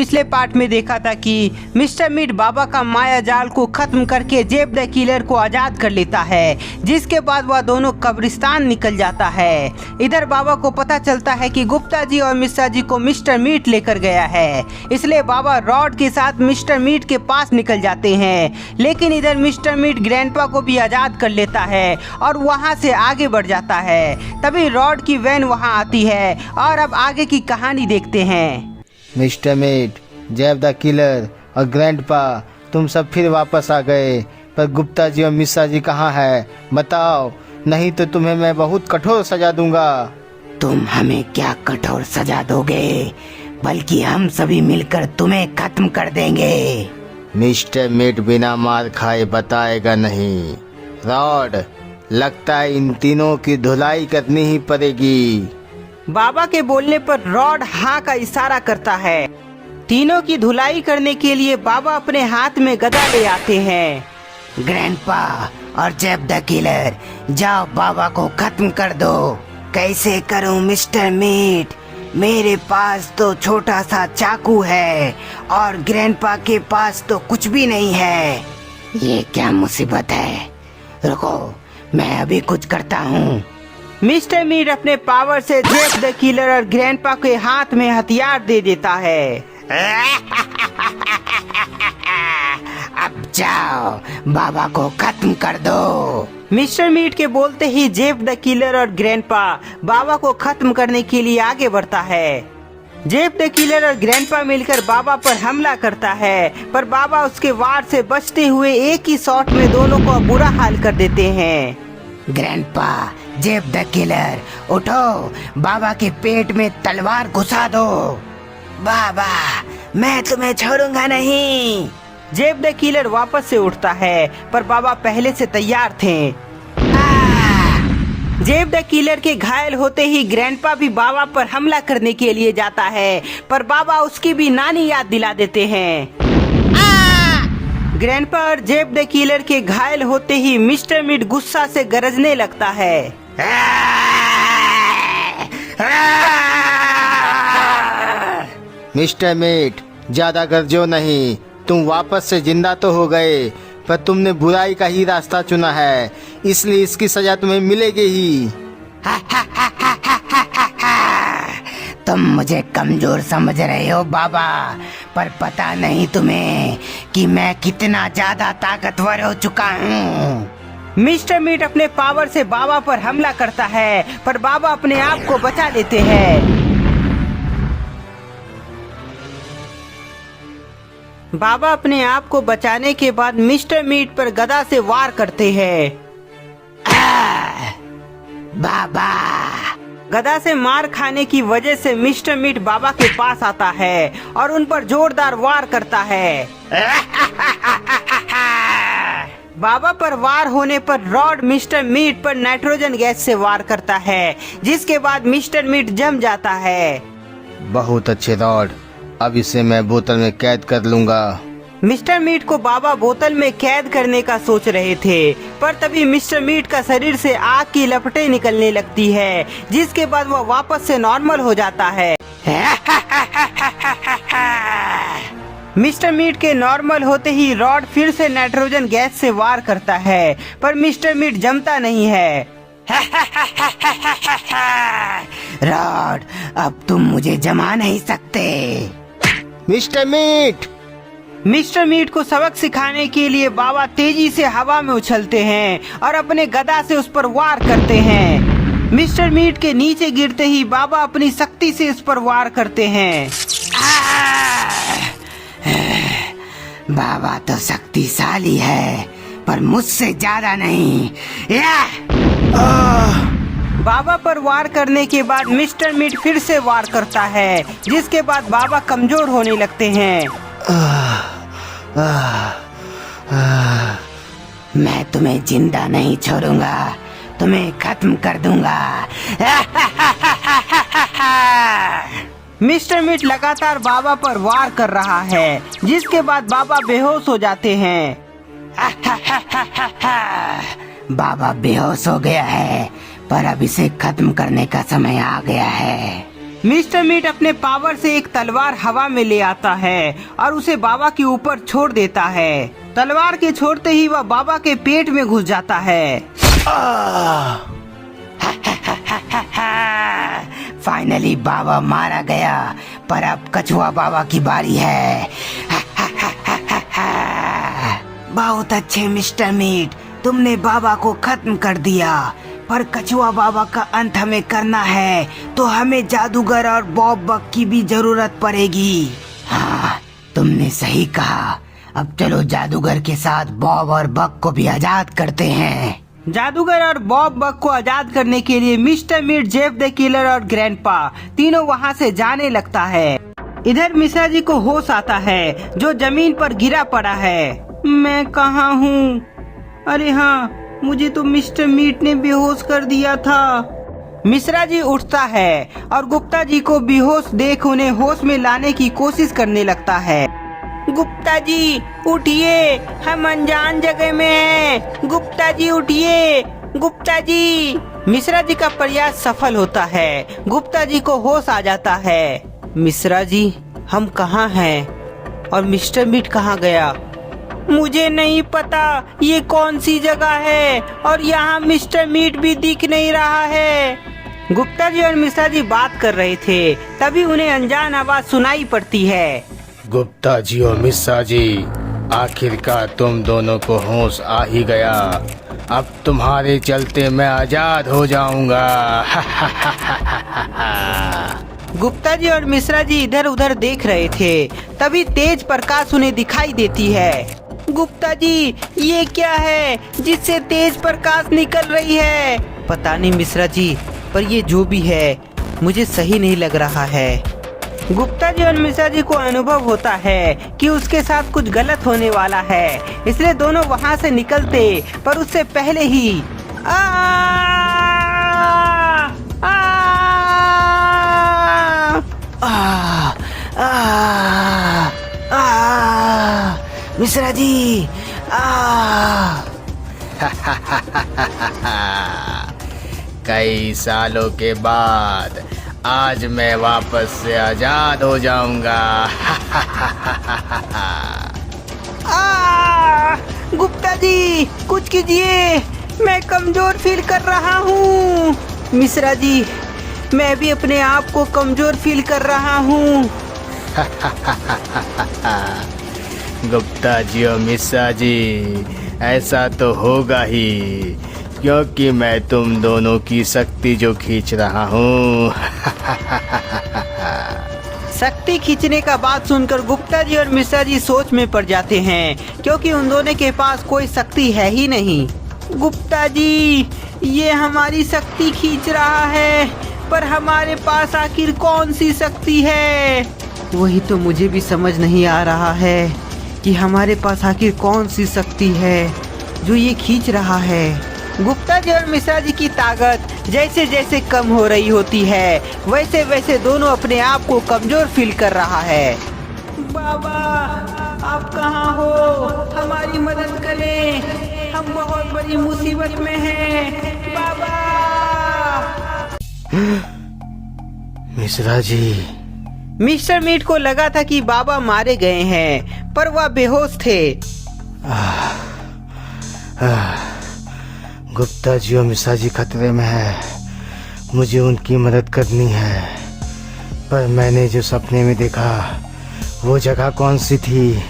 पिछले पार्ट में देखा था कि मिस्टर मीट बाबा का माया जाल को खत्म करके जेफ द किलर को आजाद कर लेता है, जिसके बाद वह दोनों कब्रिस्तान निकल जाता है। इधर बाबा को पता चलता है कि गुप्ता जी और मिश्रा जी को मिस्टर मीट लेकर गया है, इसलिए बाबा रॉड के साथ मिस्टर मीट के पास निकल जाते हैं। लेकिन इधर मिस्टर मीट ग्रैंडपा को भी आजाद कर लेता है और वहां से आगे बढ़ जाता है। तभी रॉड की वैन वहां आती है और अब आगे की कहानी देखते हैं। Mr Meat, Jeff the Killer और ग्रैंडपा, तुम सब फिर वापस आ गए, पर गुप्ता जी और मिश्रा जी कहाँ है? बताओ, नहीं तो तुम्हें मैं बहुत कठोर सजा दूंगा। तुम हमें क्या कठोर सजा दोगे, बल्कि हम सभी मिलकर तुम्हें खत्म कर देंगे। मिस्टर मीट बिना मार खाए बताएगा नहीं। रॉड, लगता है इन तीनों की धुलाई करनी ही पड़ेगी। बाबा के बोलने पर रॉड हाँ का इशारा करता है। तीनों की धुलाई करने के लिए बाबा अपने हाथ में गदा ले आते हैं। ग्रैंडपा और जेफ द किलर, जाओ बाबा को खत्म कर दो। कैसे करूं मिस्टर मीट? मेरे पास तो छोटा सा चाकू है और ग्रैंडपा के पास तो कुछ भी नहीं है। ये क्या मुसीबत है? रुको, मैं अभी कुछ करता हूँ। मिस्टर मीट अपने पावर से जेफ द किलर और ग्रैंडपा के हाथ में हथियार दे देता है। अब जाओ, बाबा को खत्म कर दो। मिस्टर मीट के बोलते ही जेफ द किलर और ग्रैंडपा बाबा को खत्म करने के लिए आगे बढ़ता है। जेफ द किलर और ग्रैंडपा मिलकर बाबा पर हमला करता है, पर बाबा उसके वार से बचते हुए एक ही शॉट में दोनों को बुरा हाल कर देते हैं। ग्रैंडपा, जेफ द किलर, उठो, बाबा के पेट में तलवार घुसा दो। बाबा, मैं तुम्हें छोड़ूंगा नहीं। जेफ द किलर वापस से उठता है, पर बाबा पहले से तैयार थे। जेफ द किलर के घायल होते ही ग्रैंडपा भी बाबा पर हमला करने के लिए जाता है, पर बाबा उसकी भी नानी याद दिला देते हैं। ग्रैंडपा और जेफ द किलर के घायल होते ही मिस्टर मीट गुस्सा से गरजने लगता है। मिस्टर मीट, ज्यादा गरजो नहीं। तुम वापस से जिंदा तो हो गए, पर तुमने बुराई का ही रास्ता चुना है, इसलिए इसकी सजा तुम्हें मिलेगी ही। तुम मुझे कमजोर समझ रहे हो बाबा, पर पता नहीं तुम्हें कि मैं कितना ज्यादा ताकतवर हो चुका हूँ। मिस्टर मीट अपने पावर से बाबा पर हमला करता है, पर बाबा अपने आप को बचा लेते हैं। बाबा अपने आप को बचाने के बाद मिस्टर मीट पर गदा से वार करते हैं। बाबा, गदा से मार खाने की वजह से मिस्टर मीट बाबा के पास आता है और उन पर जोरदार वार करता है। बाबा पर वार होने पर रॉड मिस्टर मीट पर नाइट्रोजन गैस से वार करता है, जिसके बाद मिस्टर मीट जम जाता है। बहुत अच्छे रॉड, अब इसे मैं बोतल में कैद कर लूंगा। मिस्टर मीट को बाबा बोतल में कैद करने का सोच रहे थे, पर तभी मिस्टर मीट का शरीर से आग की लपटें निकलने लगती है, जिसके बाद वह वापस से नॉर्मल हो जाता है। मिस्टर मीट के नॉर्मल होते ही रॉड फिर से नाइट्रोजन गैस से वार करता है, पर मिस्टर मीट जमता नहीं है। रॉड, अब तुम मुझे जमा नहीं सकते। मिस्टर मीट को सबक सिखाने के लिए बाबा तेजी से हवा में उछलते हैं और अपने गदा से उस पर वार करते हैं। मिस्टर मीट के नीचे गिरते ही बाबा अपनी शक्ति से इस पर वार करते हैं। बाबा तो शक्तिशाली है, पर मुझसे ज्यादा नहीं। बाबा पर वार करने के बाद मिस्टर मीट फिर से वार करता है, जिसके बाद बाबा कमजोर होने लगते हैं। मैं तुम्हें जिंदा नहीं छोड़ूंगा, तुम्हें खत्म कर दूंगा। मिस्टर मीट लगातार बाबा पर वार कर रहा है, जिसके बाद बाबा बेहोश हो जाते हैं। बाबा बेहोश हो गया है, पर अब इसे खत्म करने का समय आ गया है। मिस्टर मीट अपने पावर से एक तलवार हवा में ले आता है और उसे बाबा के ऊपर छोड़ देता है। तलवार के छोड़ते ही वह बाबा के पेट में घुस जाता है। फाइनली बाबा मारा गया, पर अब कछुआ बाबा की बारी है। बहुत अच्छे मिस्टर मीट, तुमने बाबा को खत्म कर दिया, पर कछुआ बाबा का अंत हमें करना है तो हमें जादूगर और बॉब बक की भी जरूरत पड़ेगी। हाँ, तुमने सही कहा। अब चलो जादूगर के साथ बॉब और बक को भी आजाद करते हैं। जादूगर और बॉब बक को आजाद करने के लिए Mr Meat, Jeff the Killer और ग्रैंडपा तीनों वहाँ से जाने लगता है। इधर मिश्रा जी को होश आता है जो जमीन पर गिरा पड़ा है। मैं कहाँ हूँ? अरे हाँ, मुझे तो मिस्टर मीट ने बेहोश कर दिया था। मिश्रा जी उठता है और गुप्ता जी को बेहोश देख उन्हें होश में लाने की कोशिश करने लगता है। गुप्ता जी उठिए, हम अनजान जगह में हैं। गुप्ता जी उठिए, गुप्ता जी। मिश्रा जी का प्रयास सफल होता है। गुप्ता जी को होश आ जाता है। मिश्रा जी, हम कहाँ हैं और मिस्टर मीट कहाँ गया? मुझे नहीं पता ये कौन सी जगह है और यहाँ मिस्टर मीट भी दिख नहीं रहा है। गुप्ता जी और मिश्रा जी बात कर रहे थे, तभी उन्हें अनजान आवाज सुनाई पड़ती है। गुप्ता जी और मिश्रा जी, आखिरकार तुम दोनों को होश आ ही गया। अब तुम्हारे चलते मैं आजाद हो जाऊंगा। गुप्ता जी और मिश्रा जी इधर उधर देख रहे थे, तभी तेज प्रकाश उन्हें दिखाई देती है। गुप्ता जी, ये क्या है जिससे तेज प्रकाश निकल रही है? पता नहीं मिश्रा जी, पर ये जो भी है मुझे सही नहीं लग रहा है। गुप्ता जी और मिश्रा जी को अनुभव होता है कि उसके साथ कुछ गलत होने वाला है, इसलिए दोनों वहाँ से निकलते, पर उससे पहले ही मिश्रा जी, कई सालों के बाद आज मैं वापस से आजाद हो जाऊंगा। गुप्ता जी, कुछ कीजिए, मैं कमजोर फील कर रहा हूँ। मिश्रा जी, मैं भी अपने आप को कमजोर फील कर रहा हूँ। गुप्ता जी और मिश्रा जी, ऐसा तो होगा ही, क्योंकि मैं तुम दोनों की शक्ति जो खींच रहा हूँ। शक्ति खींचने का बात सुनकर गुप्ता जी और मिश्रा जी सोच में पड़ जाते हैं, क्योंकि उन दोनों के पास कोई शक्ति है ही नहीं। गुप्ता जी, ये हमारी शक्ति खींच रहा है, पर हमारे पास आखिर कौन सी शक्ति है? वही तो मुझे भी समझ नहीं आ रहा है कि हमारे पास आखिर कौन सी शक्ति है जो ये खींच रहा है। गुप्ता जी और मिश्रा जी की ताकत जैसे जैसे कम हो रही होती है, वैसे वैसे दोनों अपने आप को कमजोर फील कर रहा है। बाबा, आप कहाँ हो? हमारी मदद करें, हम बहुत बड़ी मुसीबत में हैं। बाबा। मिश्रा जी। मिस्टर मीट को लगा था कि बाबा मारे गए हैं, पर वह बेहोश थे। गुप्ता जी और मिश्रा जी खतरे में है, मुझे उनकी मदद करनी है, पर मैंने जो सपने में देखा वो जगह कौन सी थी?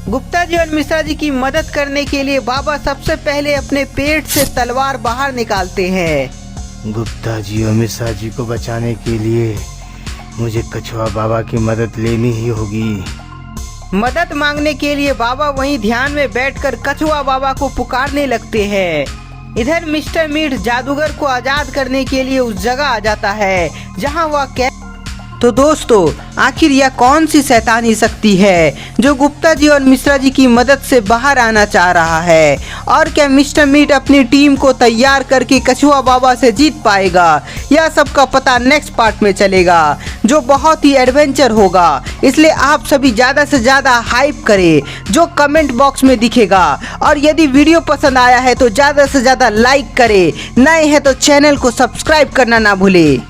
गुप्ता जी और मिश्रा जी की मदद करने के लिए बाबा सबसे पहले अपने पेट से तलवार बाहर निकालते हैं। गुप्ता जी और मिश्रा जी को बचाने के लिए मुझे कछुआ बाबा की मदद लेनी ही होगी। मदद मांगने के लिए बाबा वहीं ध्यान में बैठकर कछुआ बाबा को पुकारने लगते हैं। इधर मिस्टर मीट जादूगर को आजाद करने के लिए उस जगह आ जाता है जहां वह तो दोस्तों, आखिर यह कौन सी शैतानी शक्ति है जो गुप्ता जी और मिश्रा जी की मदद से बाहर आना चाह रहा है? और क्या मिस्टर मीट अपनी टीम को तैयार करके कछुआ बाबा से जीत पाएगा? यह सब का पता नेक्स्ट पार्ट में चलेगा, जो बहुत ही एडवेंचर होगा। इसलिए आप सभी ज़्यादा से ज़्यादा हाइप करें, जो कमेंट बॉक्स में दिखेगा। और यदि वीडियो पसंद आया है तो ज़्यादा से ज़्यादा लाइक करें, नए हैं तो चैनल को सब्सक्राइब करना ना भूलें।